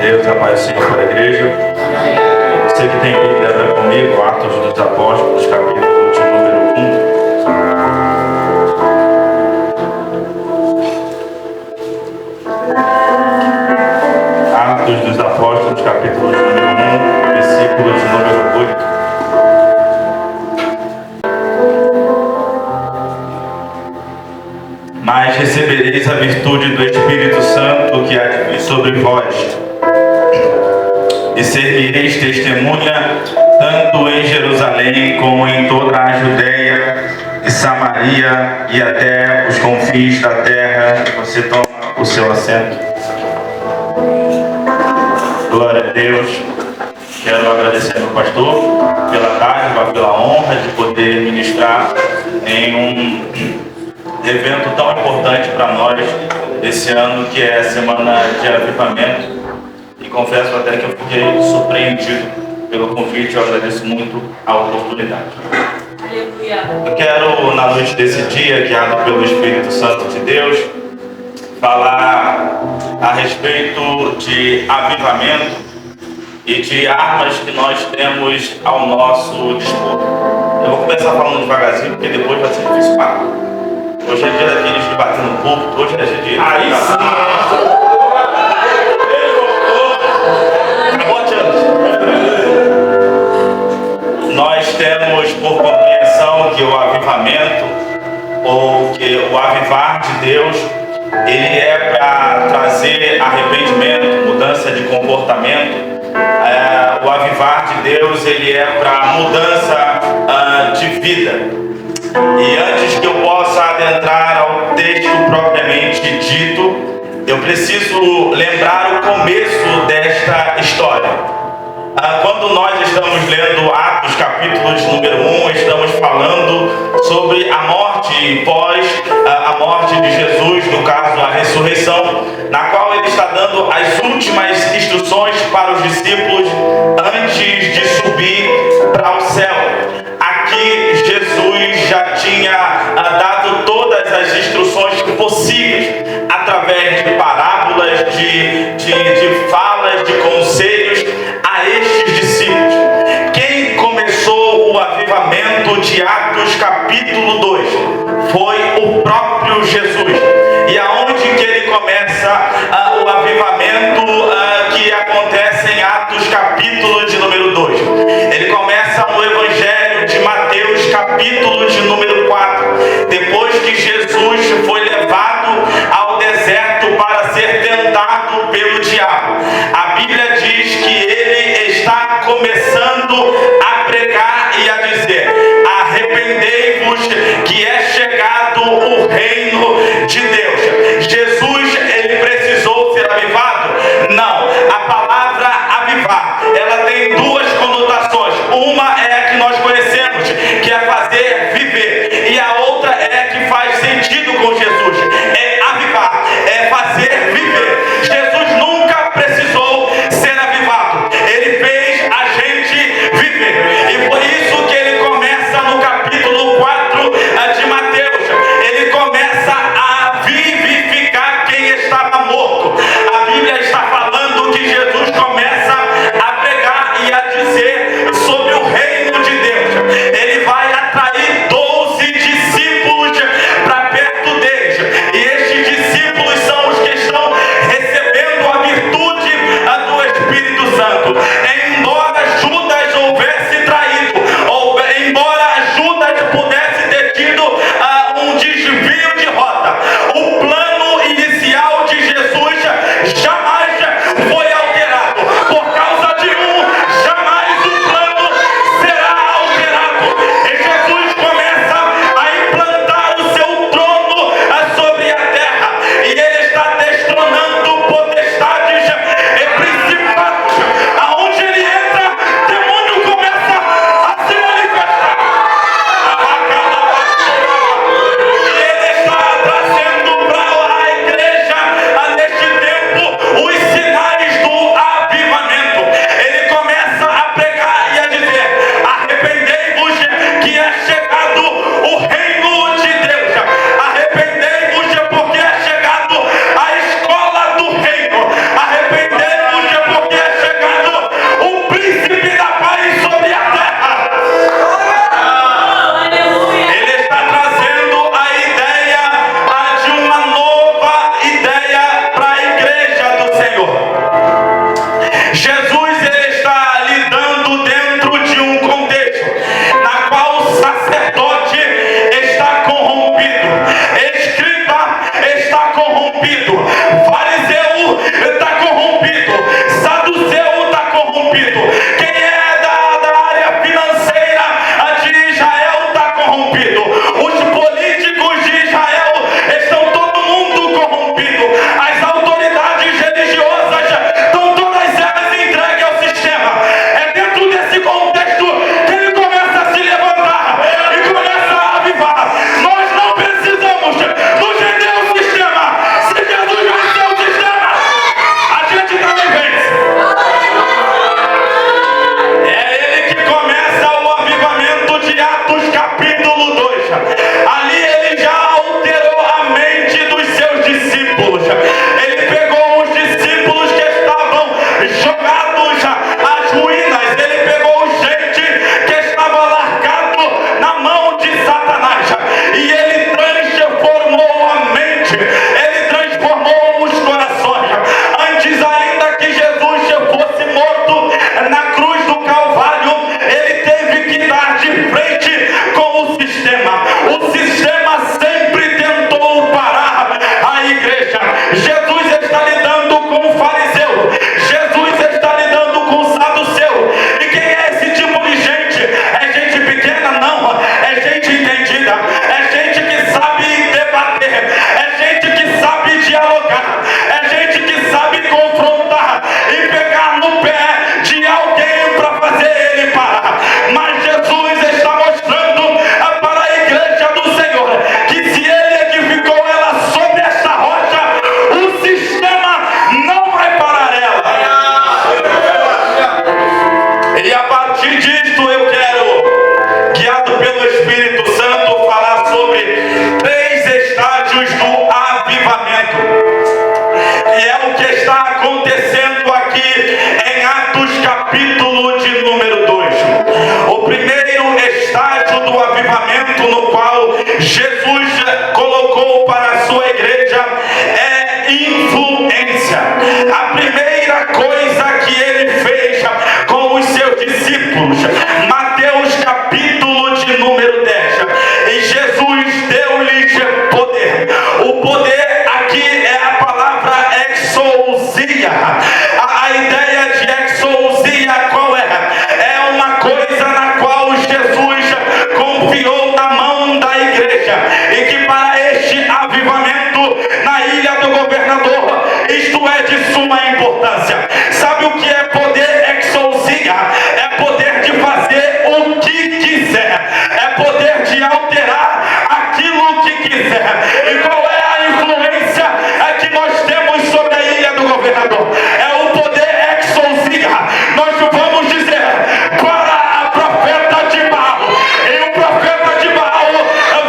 Deus, a paz do Senhor para a igreja. Você que tem Bíblia, abra comigo, Atos dos Apóstolos, capítulo de número 1. Atos dos Apóstolos, capítulo de número 1, versículo de número 8. Mas recebereis a virtude do Espírito Santo que há de vir sobre vós, e servireis testemunha tanto em Jerusalém como em toda a Judeia e Samaria e até os confins da terra. Você toma o seu assento. Glória a Deus. Quero agradecer ao pastor pela dádiva, pela honra de poder ministrar em um evento tão importante para nós esse ano, que é a Semana de Avivamento. E confesso até que eu fiquei surpreendido pelo convite. Eu agradeço muito a oportunidade. Eu quero, na noite desse dia, guiado pelo Espírito Santo de Deus, falar a respeito de avivamento e de armas que nós temos ao nosso dispor. Eu vou começar falando devagarzinho, porque depois vai ser difícil parar. Hoje é dia daqueles de bater no púlpito, hoje é dia de... Aí sim! Nós temos por compreensão que o avivamento, ou que o avivar de Deus, ele é para trazer arrependimento, mudança de comportamento. O avivar de Deus, ele é para mudança de vida. E antes que eu possa adentrar ao texto propriamente dito, eu preciso lembrar o começo desta história. Quando nós estamos lendo Atos, capítulo de número 1, estamos falando sobre a morte pós a morte de Jesus, no caso a ressurreição, na qual ele está dando as últimas instruções para os discípulos antes de subir para o céu. Aqui Jesus já tinha dado todas as instruções possíveis, através de parábolas, de falas, de conselhos a estes discípulos. Quem começou o avivamento de Atos capítulo 2 foi o próprio Jesus. E aonde que ele começa o avivamento que acontece em Atos capítulo de número 2? Ele começa no Evangelho de Mateus capítulo de número 4. Depois que Jesus foi levado ao deserto para ser tentado pelo diabo, a Bíblia diz que ele está começando a pregar e a dizer: arrependei-vos, que é chegado o reino de Deus. Jesus, ele precisou ser avivado? Não. A palavra avivar, ela tem avivamento no qual Jesus colocou para a sua igreja é influência. A primeira coisa que ele fez com os seus discípulos, Mateus capítulo de número 10, e Jesus deu-lhes poder. O poder aqui é a palavra exousia. A ideia de exousia qual é? É uma coisa na qual Jesus confiou na mão da igreja, e que para este avivamento na ilha do governador, isto é de suma importância. Sabe o que é poder exousia? É poder de fazer o que quiser, é poder de alterar aquilo que quiser. E qual é a influência que nós temos sobre a ilha do governador? É o poder exousia. Nós vamos dizer para a profeta de Baal, e o profeta de Baal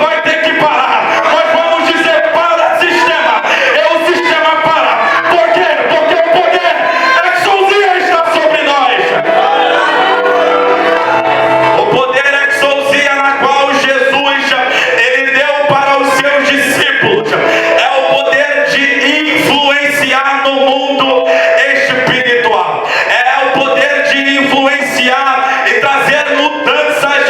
vai ter que parar. Nós vamos dizer para o sistema, e o sistema para. Por quê? Porque o poder exousia está sobre nós. O poder exousia na qual Jesus ele deu para os seus discípulos é o poder de influenciar no mundo espiritual. É o poder de influenciar e trazer mudanças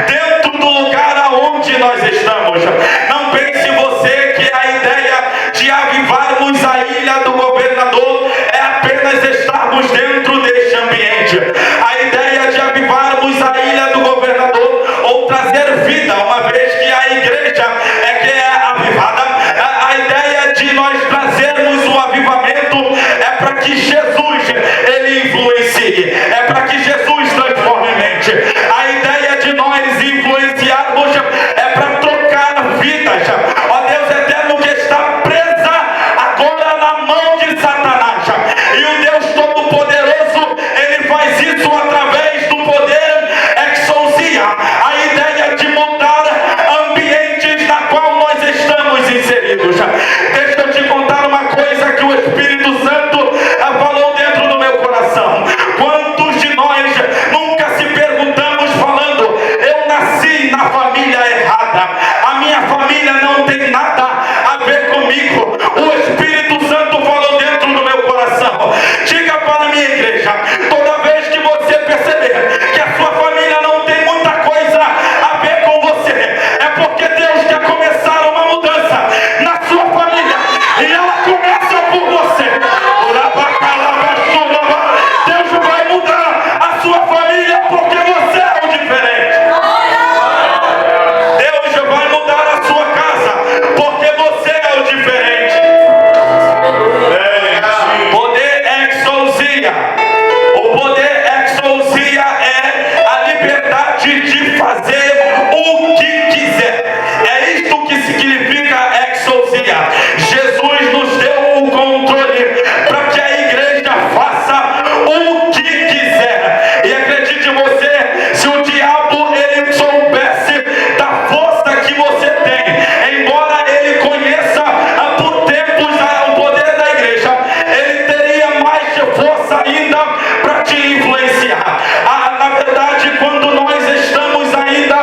dentro do lugar aonde nós estamos. Não pense você que a ideia de avivarmos a ilha do governador é apenas estarmos dentro deste ambiente. A ideia de avivarmos a ilha do governador ou trazer vida, uma vez que a igreja é que é avivada, a ideia de nós trazermos o avivamento é para que Jesus ele influencie, é para que Jesus transforme a mente. A ideia de nós influenciarmos é para trocar vidas. Ó Deus eterno, que está presa agora na mão de Satanás, e o Deus Todo-Poderoso ele faz isso através do poder exousia. A ideia de mudar ambientes na qual nós estamos inseridos. Deixa eu te contar uma coisa que o Espírito Santo falou dentro do meu coração. Quantos de nós nunca se perguntamos falando: eu nasci na família errada, a minha família não tem nada a ver comigo? O Espírito Santo falou dentro do meu coração: diga para a minha igreja, toda vez que você perceber que a sua família não tem muita coisa a ver com você, é porque Deus quer começar uma mudança na sua família, e ela começa por você. Deus vai mudar a sua família porque você é o diferente. Deus vai mudar a sua casa porque você é o diferente. Poder exousia. O poder exousia é a liberdade de fazer o que quiser. É isto que significa exousia. Jesus nos deu o controle para que a igreja faça o que quiser. E acredite você, se o diabo ele soubesse da força que você tem, embora ele conheça por tempos o poder da igreja, ele teria mais força ainda para te influenciar. Na verdade, quando nós estamos ainda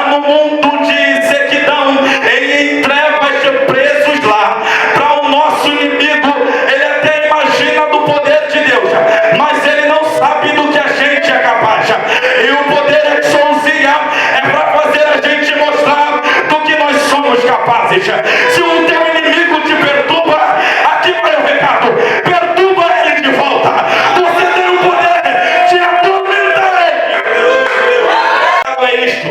no mundo de sequidão, em trevas, presos lá, para o nosso inimigo, ele até imagina do poder de Deus, mas ele não sabe do que a gente é capaz. E o poder exousia é para fazer a gente mostrar do que nós somos capazes. Se o teu inimigo te perturba, aqui vai o recado: perturba ele de volta. Você tem o poder de atormentar ele. É isto.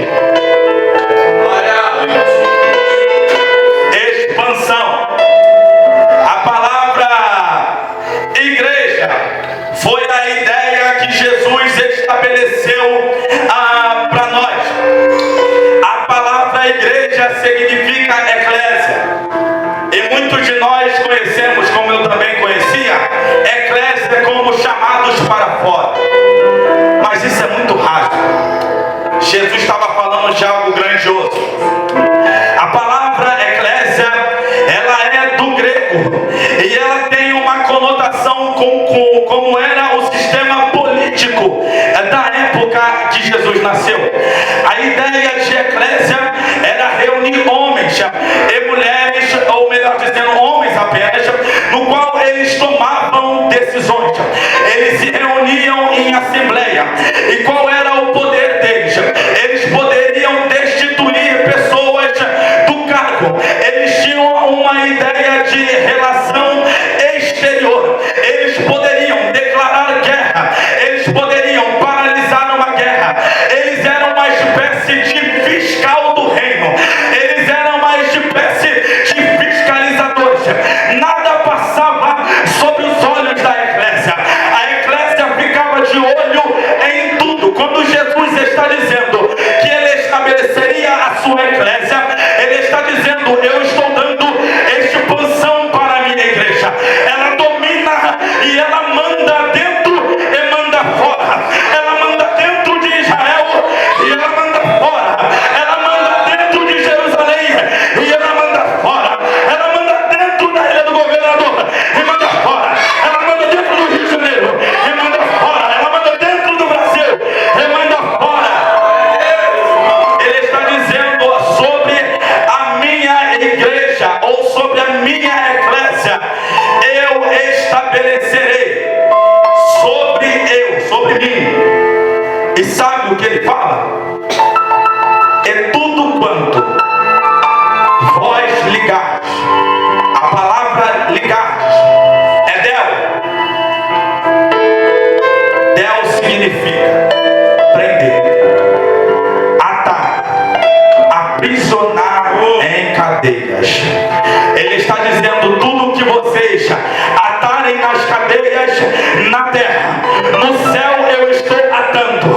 Expansão. A palavra igreja foi a ideia que Jesus estabeleceu para nós. A palavra igreja significa eclésia. E muitos de nós conhecemos, como eu também conhecia, eclésia como chamados para fora. Mas isso é muito raso. Jesus estava falando de algo grandioso. A palavra eclésia, ela é do grego, e ela tem uma conotação com como era o sistema político da época que Jesus nasceu. A ideia de eclésia reunir homens e mulheres, ou melhor dizendo, homens apenas, no qual eles tomavam decisões. Eles se reuniam em assembleia. E qual era o poder deles? Eles poderiam destituir pessoas do cargo. Eles tinham uma ideia de relação exterior. Eles poderiam declarar guerra. Eles poderiam paralisar uma guerra. Eles eram uma espécie de fiscal do reino. Eles eram uma espécie de fiscalizadores. Nada passava sobre os olhos da eclésia. A eclésia ficava de olho em tudo. Quando Jesus está dizendo que ele estabeleceria a sua eclésia, ele está dizendo: eu estou dando expansão para a minha igreja. Ela domina e ela manda dentro e manda fora. Ela manda dentro de Israel e ela manda fora. Ela manda dentro de Jerusalém e ela manda fora. Ela manda dentro da ilha do governador e manda fora. Ela manda dentro do Rio de Janeiro e manda fora. Ela manda dentro do Brasil e manda fora. Ele está dizendo sobre a minha igreja, ou sobre a minha eclésia: eu estabelecerei sobre mim. E sabe o que ele fala? É tudo quanto vós ligardes. A palavra ligardes é del. Del significa prender, atar, aprisionar em cadeias. Ele está dizendo: tudo que vocês atarem nas cadeias na terra, no céu eu estou atando.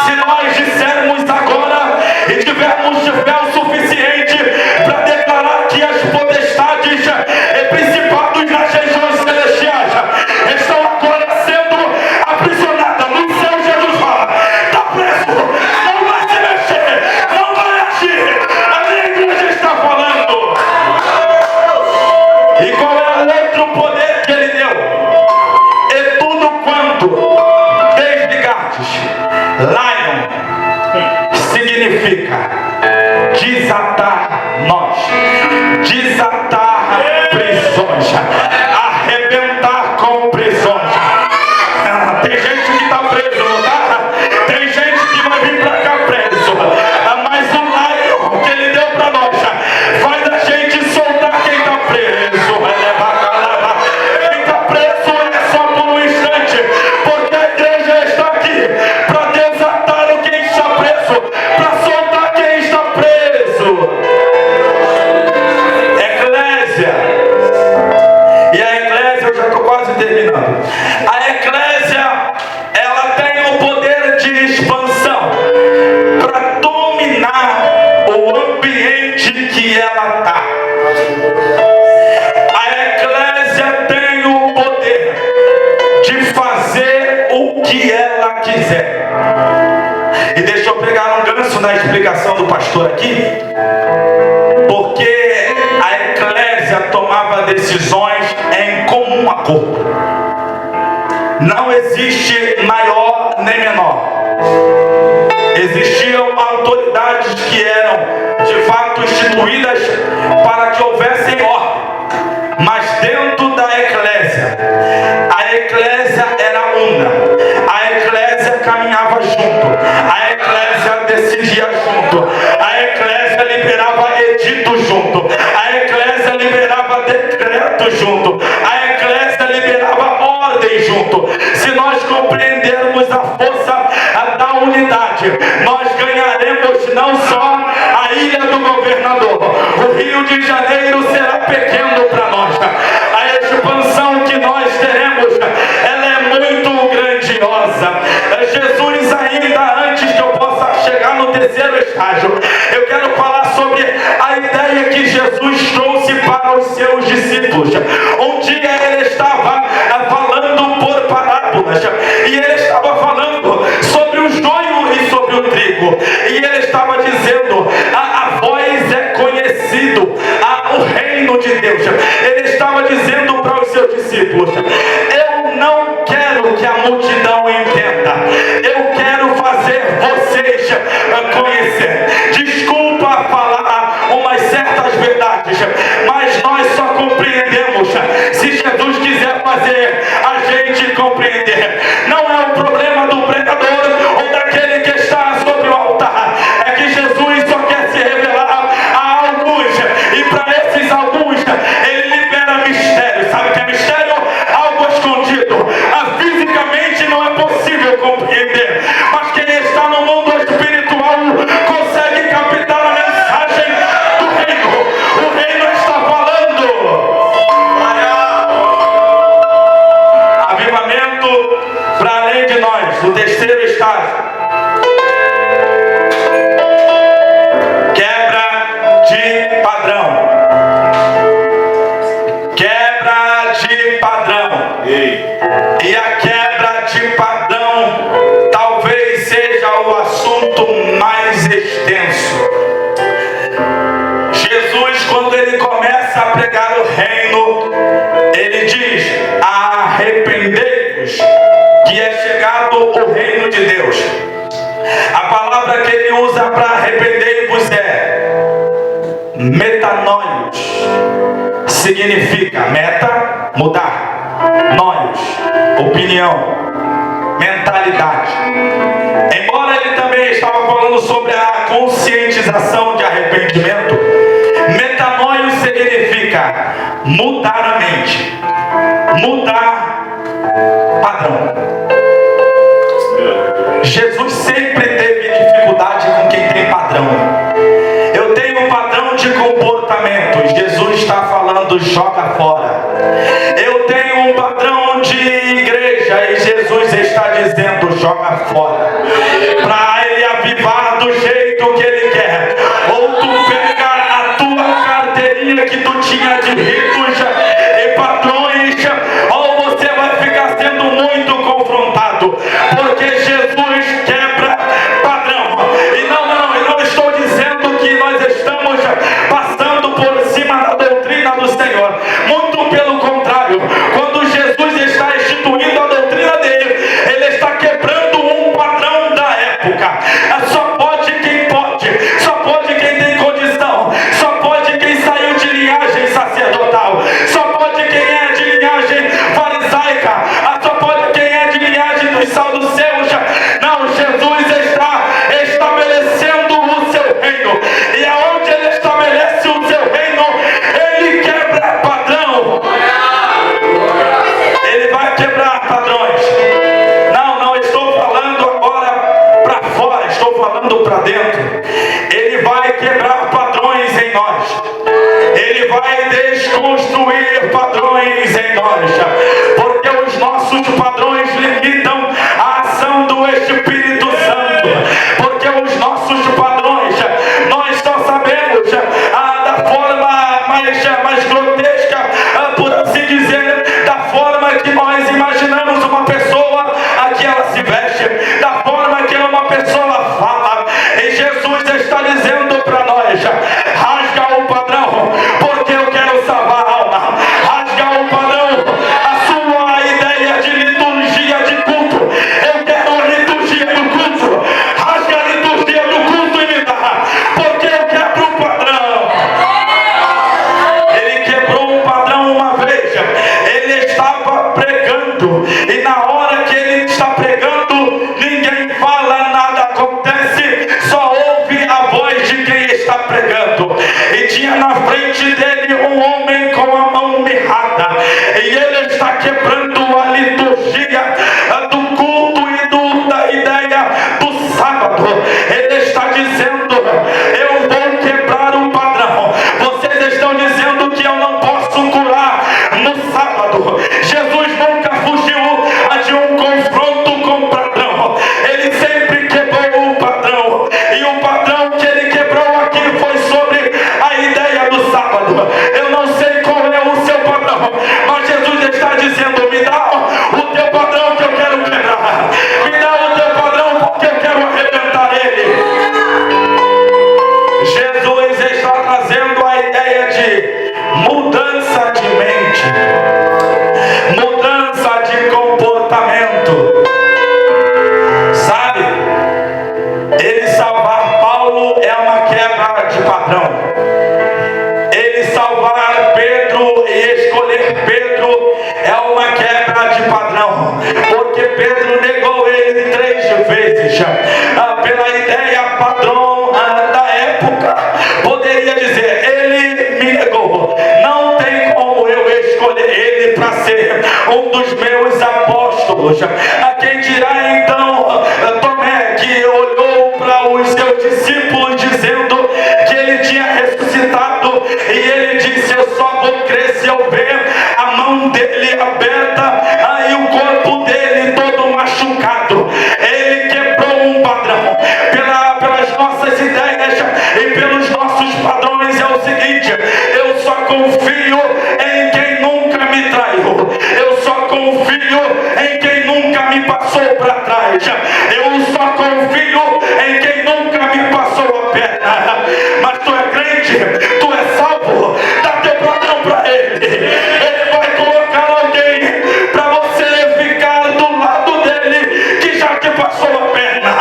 Se nós dissermos agora e tivermos de fé o suficiente para declarar que as potestades e principados nas regiões celestiais estão agora sendo aprisionadas no céu, Jesus fala: está preso, não vai se mexer, não vai agir. A minha igreja está falando. E qual é o outro poder que ele deu? É tudo quanto desligardes. Lion significa desatar nós, desatar prisões, arrebentar com prisões. Tem gente que está preso, não tá? Tem gente que vai vir para cá preso. Mas o Lion que ele deu para nós faz a gente soltar quem está preso. Quem está preso é só por um instante, porque a igreja está aqui para desatar o quem está preso, para soltar quem está preso. Eclésia. E a eclésia, eu já estou quase terminando. A eclésia, ela tem o poder de expansão para dominar o ambiente que ela está. A eclésia tem o poder de fazer o que ela quiser. E deixa eu pegar um gancho na explicação do pastor aqui, porque a eclésia tomava decisões em comum acordo. Não existe maior nem menor. Existiam autoridades que eram de fato instituídas para que houvessem ordem. Mas dentro da eclésia, a eclésia era una. A eclésia caminhava junto. A eclésia decidia junto. A eclésia liberava edito junto. A eclésia liberava decreto junto. A eclésia liberava ordem junto. Se nós compreendermos a força da unidade, nós ganharemos não só a ilha do governador. O Rio de Janeiro será pequeno para nós. A expansão que nós teremos, ela é muito grandiosa. Jesus, ainda antes que eu possa chegar no terceiro estágio, eu quero falar sobre a ideia que Jesus trouxe para os seus discípulos. Um dia ele estava falando por parábolas, e ele estava falando sobre o joio e sobre o trigo, e ele estava dizendo: a voz é conhecido, o reino de Deus. Ele estava dizendo para os seus discípulos: eu não quero que a multidão entenda, eu quero fazer vocês conhecer. Desculpa falar uma mas nós só compreendemos se Jesus quiser fazer a gente compreender. Não é o problema do pregador ou daquele que está sobre o altar, é que Jesus só quer se revelar a alguns, e para esses alguns ele libera mistério. Sabe o que é mistério? Algo escondido. Fisicamente não é possível compreender, mas quem está no mundo espiritual consegue captar a mensagem do reino. O reino está falando. Avivamento para além de nós. O terceiro estágio: quebra de padrão. Quebra de padrão. E a quebra de padrão talvez seja o assunto mais extenso. Jesus, quando ele começa a pregar o reino, ele diz: arrependei-vos, que é chegado o reino de Deus. A palavra que ele usa para arrependei-vos é metanoios. Significa meta, mudar, noios, opinião, mentalidade. Embora ele também estava falando sobre a conscientização de arrependimento, metanoio significa mudar a mente, mudar padrão. Jesus sempre teve dificuldade com quem tem padrão. Eu tenho um padrão de comportamento, Jesus está falando, joga fora. Eu tenho um padrão de igreja e Jesus está dizendo, joga fora. Para ele avivar do jeito que ele quer. Ou tu pega a tua carteirinha que tu tinha de ritos e padrões, ou você vai ficar sendo muito confrontado. Porque Jesus quebra padrão. E não estou dizendo que nós estamos passando por cima da doutrina do Senhor. Muito pelo contrário. Quando Jesus está instituindo a doutrina dele, ele está quebrando um padrão da época. Só pode quem pode, só pode quem tem condição, só pode quem saiu de linhagem sacerdotal, só pode quem é de linhagem farisaica, só pode quem é de linhagem dos saduceus. Não, Jesus está estabelecendo o seu reino, e aonde ele estabelece o seu reino, ele quebra padrão. Ele vai quebrar padrões. Não estou falando agora para fora, estou falando para dentro. Ele vai quebrar padrões em nós. Ele vai desconstruir padrões em nós. Porque os nossos padrões limitam a ação do Espírito Santo. Porque os nossos padrões, nós só sabemos da forma mais grotesca, por assim dizer, da forma que nós imaginamos uma pessoa, a que ela se veste, da forma que uma pessoa fala. E Jesus está dizendo para nós, rasga o padrão, porque eu quero salvar a alma. Rasga o padrão, a sua ideia de liturgia A quem dirá então Tomé, que olhou para os seus discípulos dizendo que ele tinha ressuscitado, e ele disse: eu só vou crer se eu ver a mão dele aberta e o corpo dele todo machucado. Ele quebrou um padrão pelas nossas ideias e pelos nossos padrões. É o seguinte: eu só confio em quem nunca me traiu, eu só confio em quem nunca me passou para trás, eu só confio em quem nunca me passou a perna. Mas tu é crente, tu é salvo, dá teu padrão para ele. Ele vai colocar alguém para você ficar do lado dele que já te passou a perna.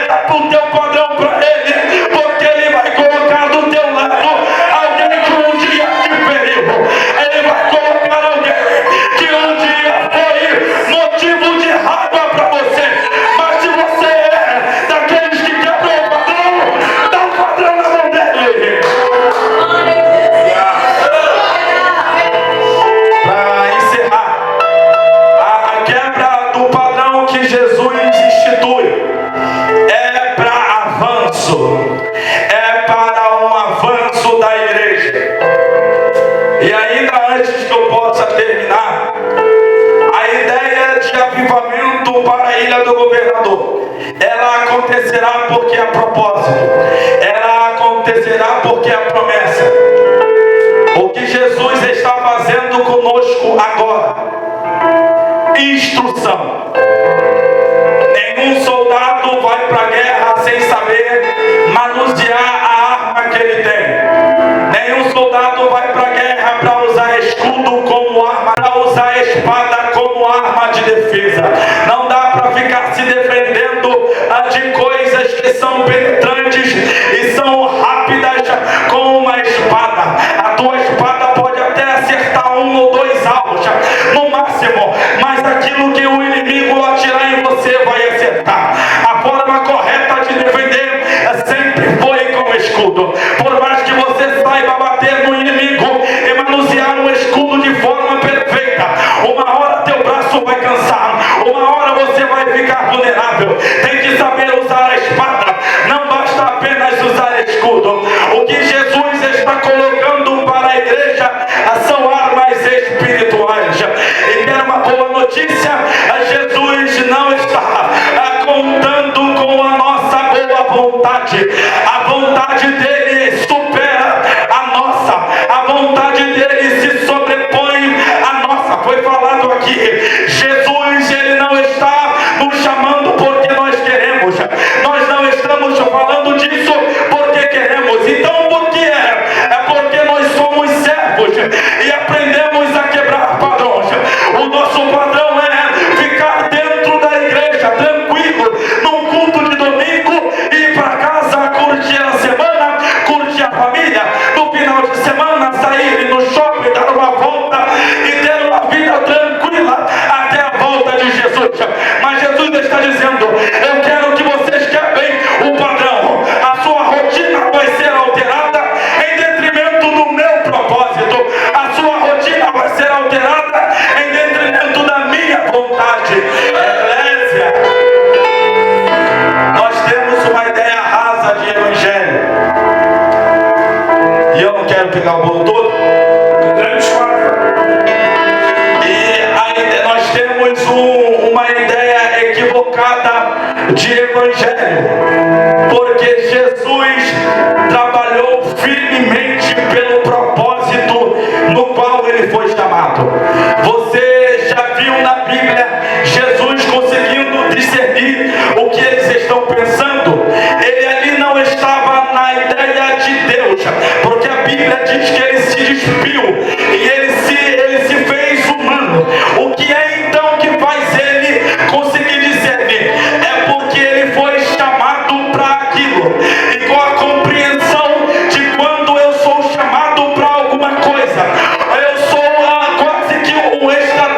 Dá o teu padrão para ele, porque ele vai colocar do teu lado alguém que um dia te feriu. Ele vai colocar alguém que um dia foi motivo de raiva para você. Mas se você é daqueles que quebrou o padrão, dá o padrão na mão dele. Para encerrar, a quebra do padrão que Jesus institui é para avanço, é para um avanço da igreja. E ainda antes que eu possa terminar, a ideia de avivamento para a Ilha do Governador, ela acontecerá porque é propósito, ela acontecerá porque é promessa. O que Jesus está fazendo conosco agora: instrução. Nenhum soldado vai para a guerra sem saber manusear a arma que ele tem. Nenhum soldado vai para a guerra para usar escudo como arma, para usar espada como arma de defesa. Não dá para ficar se defendendo de coisas que são penetrantes e são rápidas com uma espada. A tua espada pode até acertar 1 ou 2 alvos no máximo, mas aquilo que o inimigo atirar em você vai acertar. A forma correta de defender sempre foi com escudo. Por mais que você saiba bater no inimigo e manusear um escudo de forma perfeita, uma hora teu braço vai cansar, uma hora você vai ficar vulnerável. Tem que saber usar a espada, não basta apenas usar escudo. O que Jesus está colocando para a igreja são armas espirituais. E quero uma boa notícia: Jesus não está contando com a nossa boa vontade. A vontade dele supera a nossa, a vontade dele se sobrepõe à nossa. Foi falado aqui, Jesus, ele não está nos chamando porque nós queremos, nós não estamos falando disso porque queremos. Então por que é porque nós somos servos e aprendemos a quebrar padrões. O nosso padrão é ficar dentro da igreja tranquilo, num culto de domingo, ir para casa, curtir a semana, curtir a família, no final de semana sair no shopping, dar uma volta e ter uma vida tranquila até a volta de Jesus. Mas Jesus está dizendo: eu quero que vocês quebrem o padrão. A sua rotina vai ser alterada em detrimento do meu propósito. A sua rotina vai ser alterada em detrimento da minha vontade. Eclésia, nós temos uma ideia rasa de evangelho. E eu não quero pegar o bolo todo. E nós temos uma ideia equivocada de evangelho, porque Jesus trabalhou firmemente pelo propósito no qual ele foi chamado. Você já viu na Bíblia Jesus conseguindo discernir o que eles estão pensando? Ele ali não estava na ideia de Deus, porque a Bíblia diz que ele se despiu e ele se fez humano. O que é então que faz ele conseguir discernir? É porque ele foi chamado para aquilo, e com a compreensão de quando eu sou chamado para alguma coisa, eu sou quase que um extraterrestre.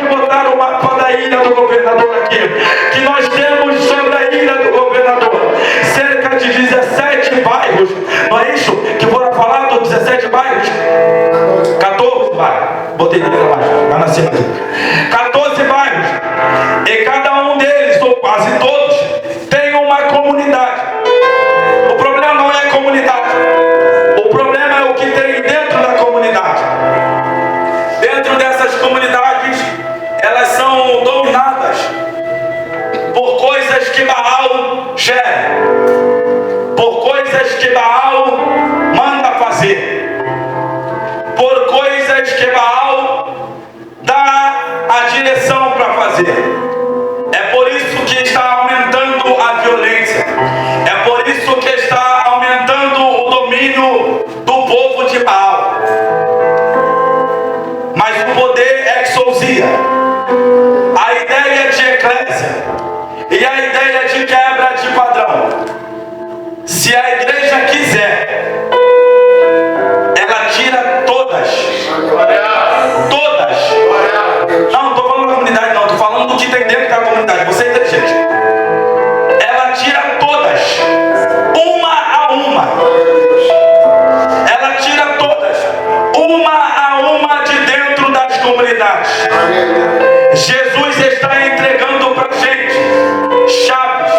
botar o mapa da ilha do governador aqui, que nós temos sobre a ilha do governador cerca de 17 bairros, não é isso? Que foram falados 17 bairros? 14 bairros, botei dois abaixo, vai na cima, 14 bairros, e cada um deles, ou quase todos, tem uma comunidade. O problema não é a comunidade, o problema é o que tem dentro da comunidade. Dentro dessas comunidades, elas são dominadas por coisas que Baal gera, por coisas que Baal manda fazer, por coisas que Baal dá a direção para fazer. É por isso que está aumentando a violência, é por isso que está aumentando o domínio do povo de Baal. Mas o poder é exousia, a ideia de eclésia e a ideia de quebra de padrão. Se a igreja quiser, ela tira todas. Todas. Não estou falando da comunidade, não. Estou falando do que tem dentro da comunidade. Você é inteligente. Ela tira todas. Uma a uma. Ela tira todas. Uma a uma de dentro das comunidades. Jesus está entregando para a gente chaves.